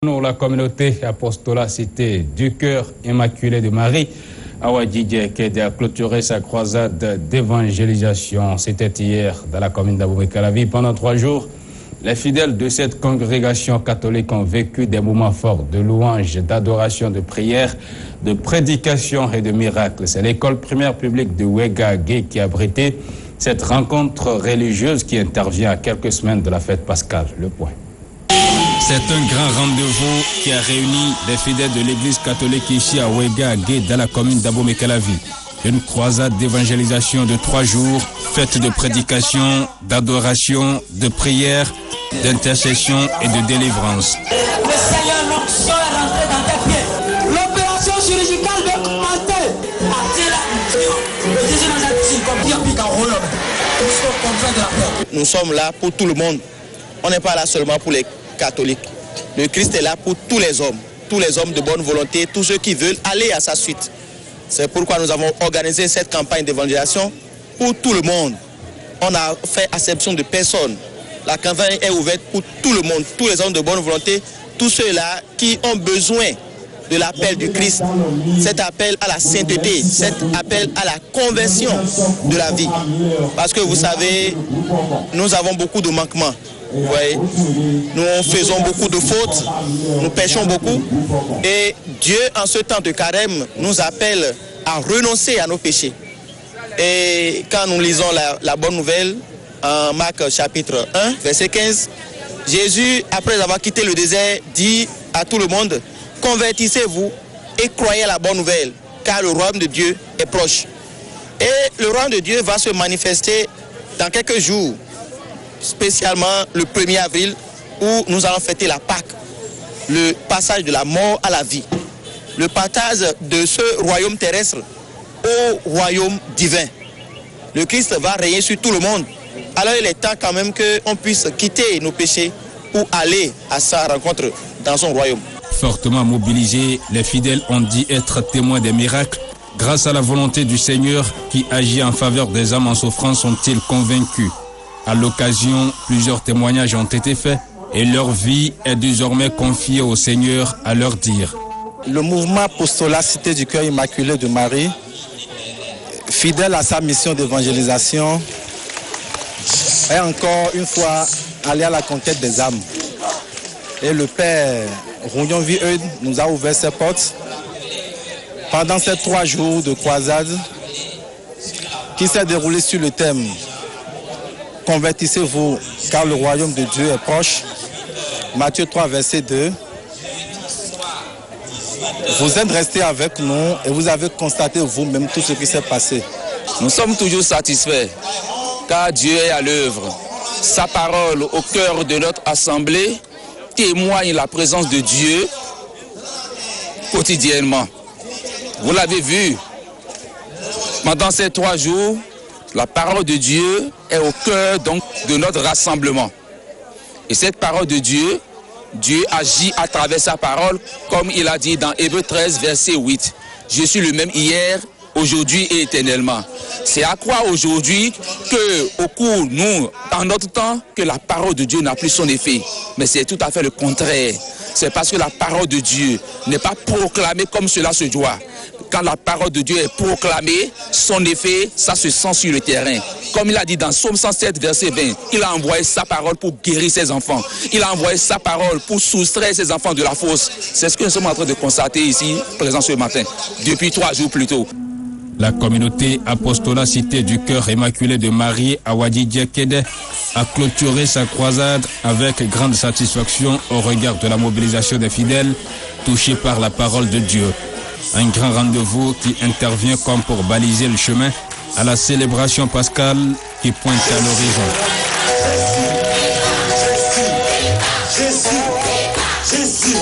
Pour la communauté Apostolat Cité du Cœur Immaculé de Marie, Awadji qui a clôturé sa croisade d'évangélisation. C'était hier dans la commune d'Abomey-Calavi. Pendant 3 jours, les fidèles de cette congrégation catholique ont vécu des moments forts de louange, d'adoration, de prière, de prédication et de miracles. C'est l'école primaire publique de Ouéga-Gué qui a abrité cette rencontre religieuse qui intervient à quelques semaines de la fête pascale. Le point. C'est un grand rendez-vous qui a réuni les fidèles de l'église catholique ici à Ouéga-Gué dans la commune d'Abomey-Calavi. Une croisade d'évangélisation de 3 jours, faite de prédication, d'adoration, de prière, d'intercession et de délivrance. Le Seigneur l'onction est rentré dans tes pieds. L'opération chirurgicale de commenter. Nous sommes là pour tout le monde. On n'est pas là seulement pour les catholiques. Le Christ est là pour tous les hommes de bonne volonté, tous ceux qui veulent aller à sa suite. C'est pourquoi nous avons organisé cette campagne d'évangélisation pour tout le monde. On a fait acception de personne. La campagne est ouverte pour tout le monde, tous les hommes de bonne volonté, tous ceux-là qui ont besoin de l'appel du Christ, cet appel à la sainteté, cet appel à la conversion de la vie. Parce que vous savez, nous avons beaucoup de manquements. Vous voyez, nous faisons beaucoup de fautes, nous péchons beaucoup et Dieu en ce temps de carême nous appelle à renoncer à nos péchés. Et quand nous lisons la bonne nouvelle en Marc chapitre 1 verset 15, Jésus, après avoir quitté le désert, dit à tout le monde: convertissez-vous et croyez à la bonne nouvelle, car le royaume de Dieu est proche. Et le royaume de Dieu va se manifester dans quelques jours, spécialement le 1er avril, où nous allons fêter la Pâque, le passage de la mort à la vie, le partage de ce royaume terrestre au royaume divin. Le Christ va régner sur tout le monde. Alors il est temps quand même qu'on puisse quitter nos péchés pour aller à sa rencontre dans son royaume. Fortement mobilisés, les fidèles ont dit être témoins des miracles. Grâce à la volonté du Seigneur qui agit en faveur des âmes en souffrance, sont-ils convaincus. À l'occasion, plusieurs témoignages ont été faits et leur vie est désormais confiée au Seigneur à leur dire. Le mouvement Apostolat Cité du Cœur Immaculé de Marie, fidèle à sa mission d'évangélisation, est encore une fois allé à la conquête des âmes. Et le Père Rougnon Vie-Eudes nous a ouvert ses portes pendant ces 3 jours de croisade qui s'est déroulé sur le thème « Convertissez-vous, car le royaume de Dieu est proche ». Matthieu 3, verset 2. Vous êtes restés avec nous et vous avez constaté vous-même tout ce qui s'est passé. Nous sommes toujours satisfaits, car Dieu est à l'œuvre. Sa parole au cœur de notre assemblée témoigne la présence de Dieu quotidiennement. Vous l'avez vu, pendant ces 3 jours, la parole de Dieu est au cœur donc de notre rassemblement. Et cette parole de Dieu, Dieu agit à travers sa parole, comme il a dit dans Hébreux 13, verset 8. Je suis le même hier, aujourd'hui et éternellement. C'est à croire aujourd'hui qu'au cours, nous, dans notre temps, que la parole de Dieu n'a plus son effet. Mais c'est tout à fait le contraire. C'est parce que la parole de Dieu n'est pas proclamée comme cela se doit. Quand la parole de Dieu est proclamée, son effet, ça se sent sur le terrain. Comme il a dit dans Psaume 107, verset 20, il a envoyé sa parole pour guérir ses enfants. Il a envoyé sa parole pour soustraire ses enfants de la fosse. C'est ce que nous sommes en train de constater ici, présent ce matin, depuis 3 jours plus tôt. La communauté Apostolat Cité du Cœur Immaculé de Marie, Awadji Kede, a clôturé sa croisade avec grande satisfaction au regard de la mobilisation des fidèles touchés par la parole de Dieu. Un grand rendez-vous qui intervient comme pour baliser le chemin à la célébration pascale qui pointe à l'horizon. Jésus.